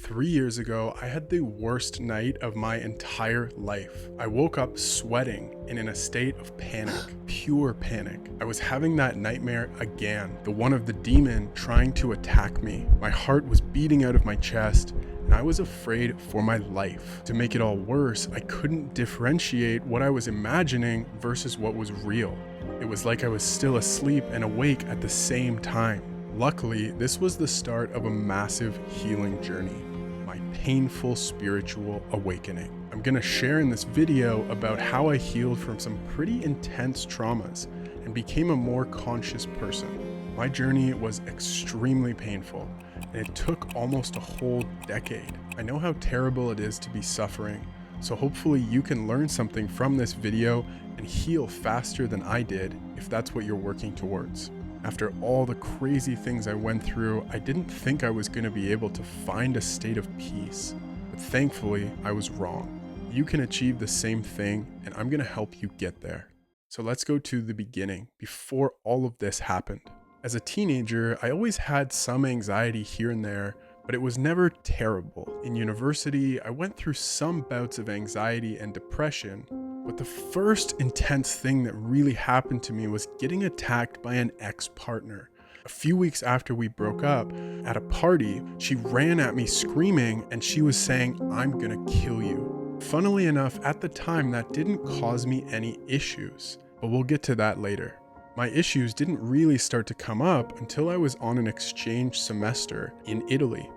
3 years ago, I had the worst night of my entire life. I woke up sweating and in a state of panic, pure panic. I was having that nightmare again, the one of the demon trying to attack me. My heart was beating out of my chest, and I was afraid for my life. To make it all worse, I couldn't differentiate what I was imagining versus what was real. It was like I was still asleep and awake at the same time. Luckily, this was the start of a massive healing journey, my painful spiritual awakening. I'm gonna share in this video about how I healed from some pretty intense traumas and became a more conscious person. My journey was extremely painful, and it took almost a whole decade. I know how terrible it is to be suffering, so hopefully you can learn something from this video and heal faster than I did if that's what you're working towards. After all the crazy things I went through, I didn't think I was going to be able to find a state of peace, but thankfully I was wrong. You can achieve the same thing, and I'm going to help you get there. So let's go to the beginning, before all of this happened. As a teenager, I always had some anxiety here and there, but it was never terrible. In university, I went through some bouts of anxiety and depression, but the first intense thing that really happened to me was getting attacked by an ex-partner. A few weeks after we broke up, at a party, she ran at me screaming and she was saying, "I'm gonna kill you." Funnily enough, at the time, that didn't cause me any issues, but we'll get to that later. My issues didn't really start to come up until I was on an exchange semester in Italy.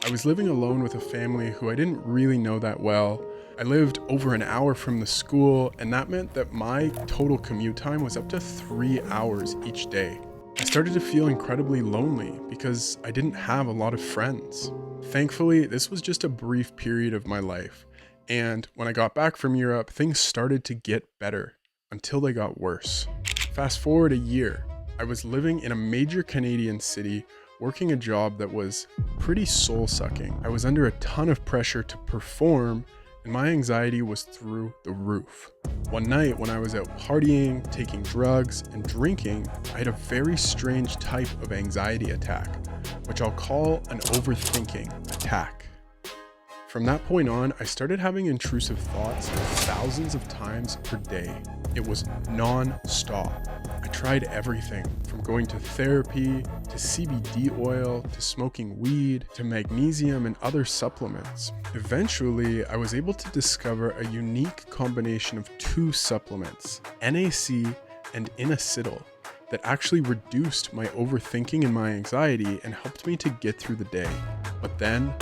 I was living alone with a family who I didn't really know that well. I lived over an hour from the school, and that meant that my total commute time was up to 3 hours each day. I started to feel incredibly lonely because I didn't have a lot of friends. Thankfully, this was just a brief period of my life, and when I got back from Europe, things started to get better until they got worse. Fast forward a year, I was living in a major Canadian city, working a job that was pretty soul-sucking. I was under a ton of pressure to perform, and my anxiety was through the roof. One night when I was out partying, taking drugs, and drinking, I had a very strange type of anxiety attack, which I'll call an overthinking attack. From that point on, I started having intrusive thoughts thousands of times per day. It was non-stop. I tried everything from going to therapy, to CBD oil, to smoking weed, to magnesium and other supplements. Eventually, I was able to discover a unique combination of two supplements, NAC and inositol, that actually reduced my overthinking and my anxiety and helped me to get through the day. But then,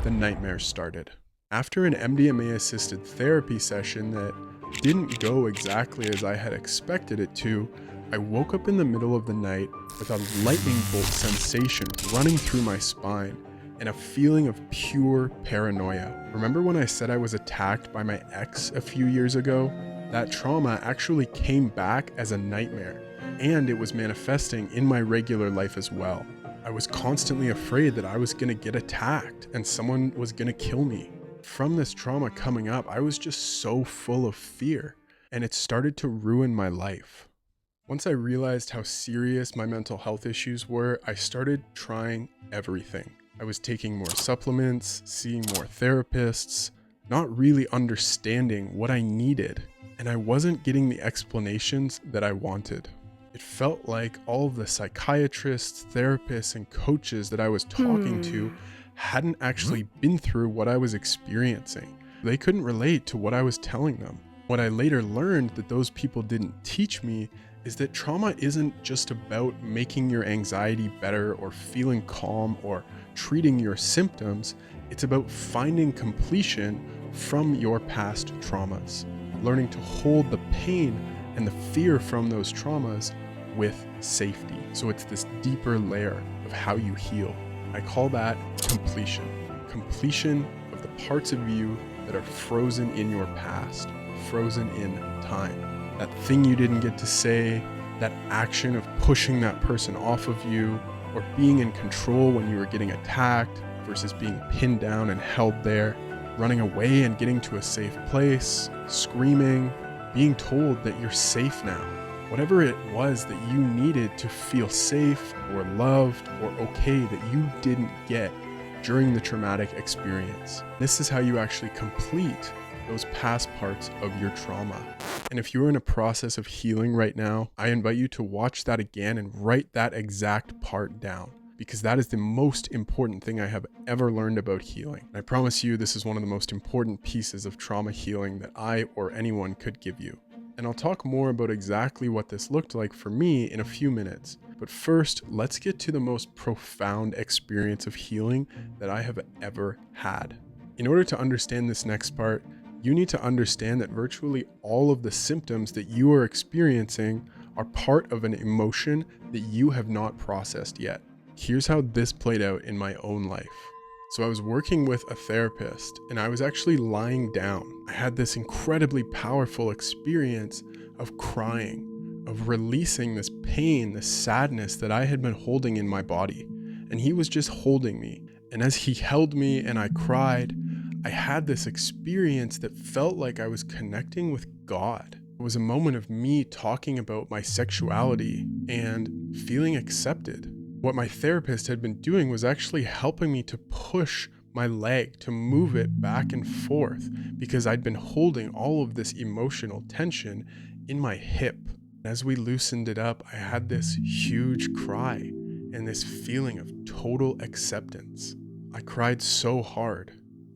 the nightmares started. After an MDMA-assisted therapy session that didn't go exactly as I had expected it to, I woke up in the middle of the night with a lightning bolt sensation running through my spine and a feeling of pure paranoia. Remember when I said I was attacked by my ex a few years ago? That trauma actually came back as a nightmare, and it was manifesting in my regular life as well. I was constantly afraid that I was going to get attacked and someone was going to kill me. From this trauma coming up, I was just so full of fear, and it started to ruin my life. Once I realized how serious my mental health issues were, I started trying everything. I was taking more supplements, seeing more therapists, not really understanding what I needed, and I wasn't getting the explanations that I wanted. It felt like all of the psychiatrists, therapists, and coaches that I was talking to hadn't actually been through what I was experiencing. They couldn't relate to what I was telling them. What I later learned that those people didn't teach me is that trauma isn't just about making your anxiety better or feeling calm or treating your symptoms. It's about finding completion from your past traumas, learning to hold the pain and the fear from those traumas with safety. So it's this deeper layer of how you heal. I call that completion. Completion of the parts of you that are frozen in your past, frozen in time. That thing you didn't get to say, that action of pushing that person off of you, or being in control when you were getting attacked versus being pinned down and held there, running away and getting to a safe place, screaming, being told that you're safe now. Whatever it was that you needed to feel safe or loved or okay that you didn't get, during the traumatic experience. This is how you actually complete those past parts of your trauma. And if you're in a process of healing right now, I invite you to watch that again and write that exact part down, because that is the most important thing I have ever learned about healing. And I promise you, this is one of the most important pieces of trauma healing that I or anyone could give you. And I'll talk more about exactly what this looked like for me in a few minutes. But first, let's get to the most profound experience of healing that I have ever had. In order to understand this next part, you need to understand that virtually all of the symptoms that you are experiencing are part of an emotion that you have not processed yet. Here's how this played out in my own life. So I was working with a therapist and I was actually lying down. I had this incredibly powerful experience of crying, of releasing this pain, this sadness that I had been holding in my body. And he was just holding me. And as he held me and I cried, I had this experience that felt like I was connecting with God. It was a moment of me talking about my sexuality and feeling accepted. What my therapist had been doing was actually helping me to push my leg, to move it back and forth, because I'd been holding all of this emotional tension in my hip. As we loosened it up, I had this huge cry and this feeling of total acceptance. I cried so hard.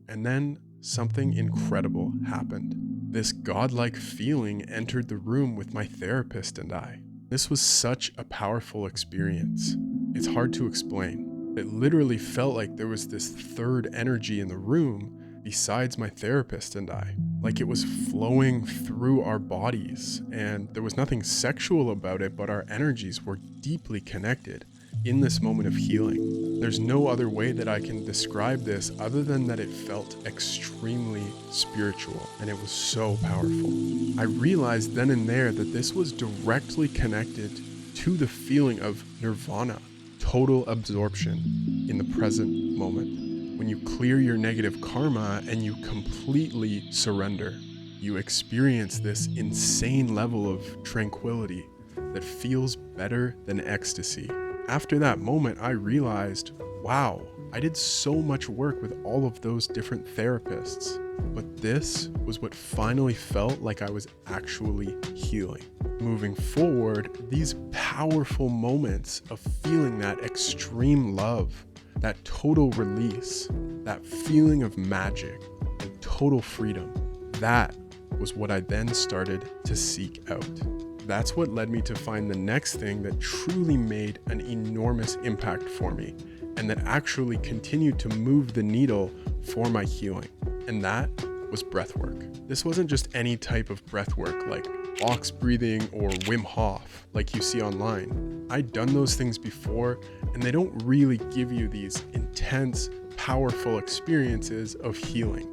And then something incredible happened. This godlike feeling entered the room with my therapist and I. This was such a powerful experience. It's hard to explain. It literally felt like there was this third energy in the room besides my therapist and I. Like it was flowing through our bodies, and there was nothing sexual about it, but our energies were deeply connected in this moment of healing. There's no other way that I can describe this other than that it felt extremely spiritual, and it was so powerful. I realized then and there that this was directly connected to the feeling of nirvana, total absorption in the present moment. When you clear your negative karma and you completely surrender, you experience this insane level of tranquility that feels better than ecstasy. After that moment, I realized, wow, I did so much work with all of those different therapists, but this was what finally felt like I was actually healing. Moving forward, these powerful moments of feeling that extreme love, that total release, that feeling of magic and total freedom, that was what I then started to seek out. That's what led me to find the next thing that truly made an enormous impact for me and that actually continued to move the needle for my healing. And that was breath work. This wasn't just any type of breath work like box breathing or Wim Hof like you see online. I'd done those things before, and they don't really give you these intense, powerful experiences of healing.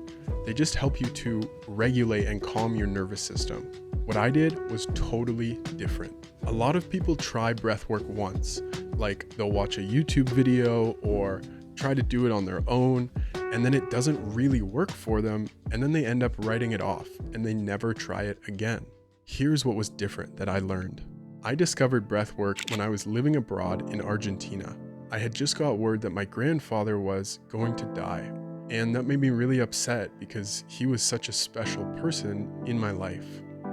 They just help you to regulate and calm your nervous system. What I did was totally different. A lot of people try breathwork once, like they'll watch a YouTube video or try to do it on their own, and then it doesn't really work for them, and then they end up writing it off and they never try it again. Here's what was different that I learned. I discovered breathwork when I was living abroad in Argentina. I had just got word that my grandfather was going to die, and that made me really upset because he was such a special person in my life.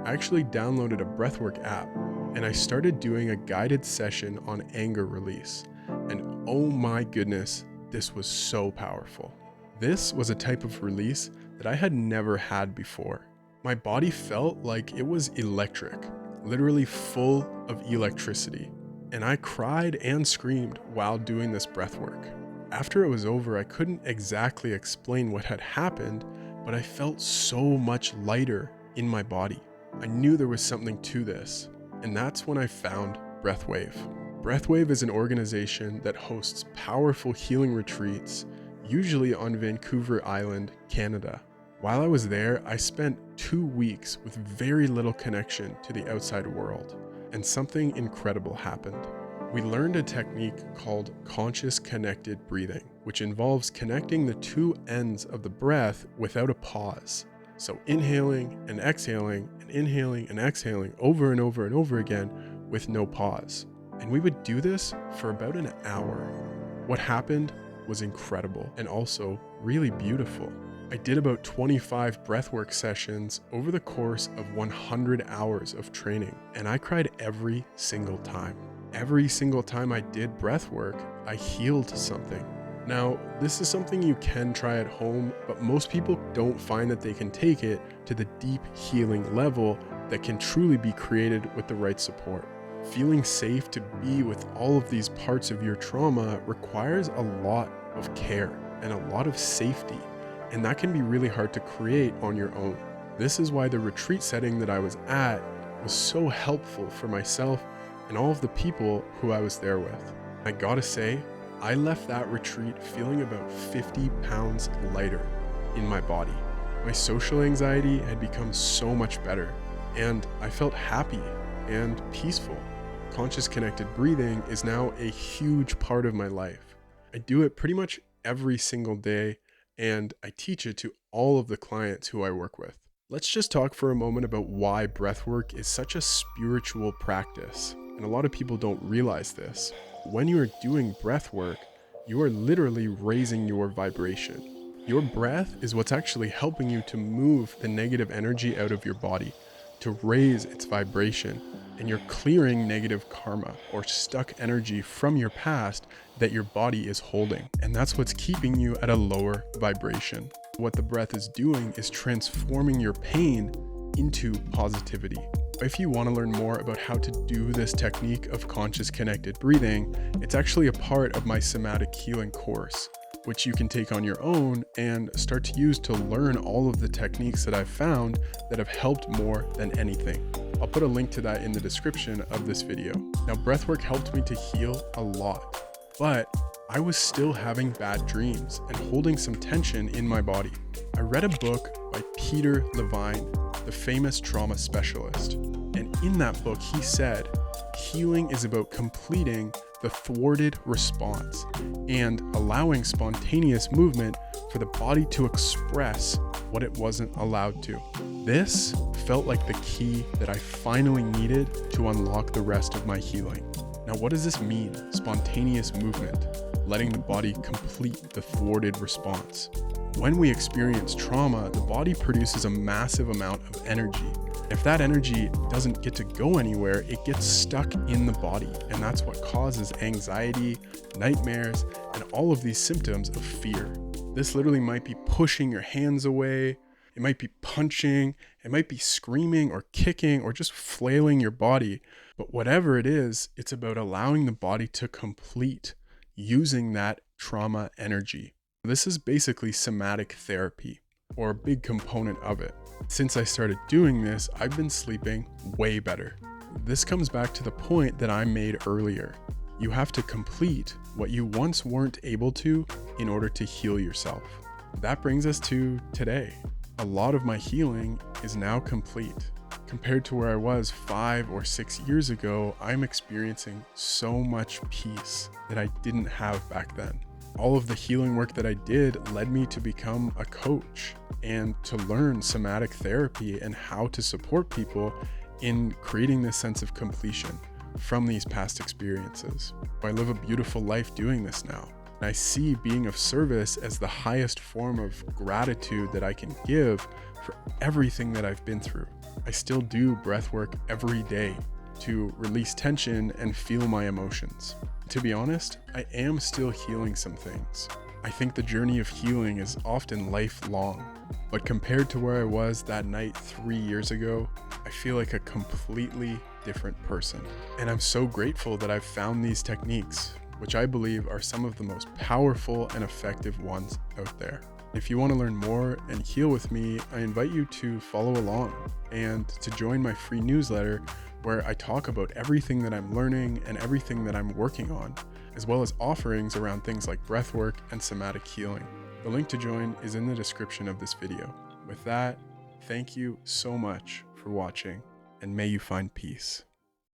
I actually downloaded a breathwork app and I started doing a guided session on anger release. And oh my goodness, this was so powerful. This was a type of release that I had never had before. My body felt like it was electric, literally full of electricity. And I cried and screamed while doing this breathwork. After it was over, I couldn't exactly explain what had happened, but I felt so much lighter in my body. I knew there was something to this, and that's when I found Breathwave. Breathwave is an organization that hosts powerful healing retreats, usually on Vancouver Island, Canada. While I was there, I spent 2 weeks with very little connection to the outside world, and something incredible happened. We learned a technique called conscious connected breathing, which involves connecting the two ends of the breath without a pause. So inhaling and exhaling over and over and over again with no pause. And we would do this for about an hour. What happened was incredible and also really beautiful. I did about 25 breathwork sessions over the course of 100 hours of training, and I cried every single time. Every single time I did breathwork, I healed something. Now, this is something you can try at home, but most people don't find that they can take it to the deep healing level that can truly be created with the right support. Feeling safe to be with all of these parts of your trauma requires a lot of care and a lot of safety, and that can be really hard to create on your own. This is why the retreat setting that I was at was so helpful for myself and all of the people who I was there with. I gotta say, I left that retreat feeling about 50 pounds lighter in my body. My social anxiety had become so much better, and I felt happy and peaceful. Conscious connected breathing is now a huge part of my life. I do it pretty much every single day, and I teach it to all of the clients who I work with. Let's just talk for a moment about why breathwork is such a spiritual practice. And a lot of people don't realize this. When you are doing breath work, you are literally raising your vibration. Your breath is what's actually helping you to move the negative energy out of your body, to raise its vibration, and you're clearing negative karma or stuck energy from your past that your body is holding. And that's what's keeping you at a lower vibration. What the breath is doing is transforming your pain into positivity. If you want to learn more about how to do this technique of conscious connected breathing, it's actually a part of my somatic healing course, which you can take on your own and start to use to learn all of the techniques that I've found that have helped more than anything. I'll put a link to that in the description of this video. Now, breathwork helped me to heal a lot, but I was still having bad dreams and holding some tension in my body. I read a book by Peter Levine, the famous trauma specialist. And in that book, he said, healing is about completing the thwarted response and allowing spontaneous movement for the body to express what it wasn't allowed to. This felt like the key that I finally needed to unlock the rest of my healing. Now, what does this mean? Spontaneous movement, letting the body complete the thwarted response. When we experience trauma, the body produces a massive amount of energy. If that energy doesn't get to go anywhere, it gets stuck in the body, and that's what causes anxiety, nightmares, and all of these symptoms of fear. This literally might be pushing your hands away, it might be punching, it might be screaming or kicking or just flailing your body, but whatever it is, it's about allowing the body to complete using that trauma energy. This is basically somatic therapy, or a big component of it. Since I started doing this, I've been sleeping way better. This comes back to the point that I made earlier. You have to complete what you once weren't able to in order to heal yourself. That brings us to today. A lot of my healing is now complete. Compared to where I was 5 or 6 years ago, I'm experiencing so much peace that I didn't have back then. All of the healing work that I did led me to become a coach and to learn somatic therapy and how to support people in creating this sense of completion from these past experiences. I live a beautiful life doing this now. And I see being of service as the highest form of gratitude that I can give for everything that I've been through. I still do breath work every day to release tension and feel my emotions. To be honest, I am still healing some things. I think the journey of healing is often lifelong, but compared to where I was that night 3 years ago, I feel like a completely different person. And I'm so grateful that I've found these techniques, which I believe are some of the most powerful and effective ones out there. If you want to learn more and heal with me, I invite you to follow along and to join my free newsletter where I talk about everything that I'm learning and everything that I'm working on, as well as offerings around things like breathwork and somatic healing. The link to join is in the description of this video. With that, thank you so much for watching, and may you find peace.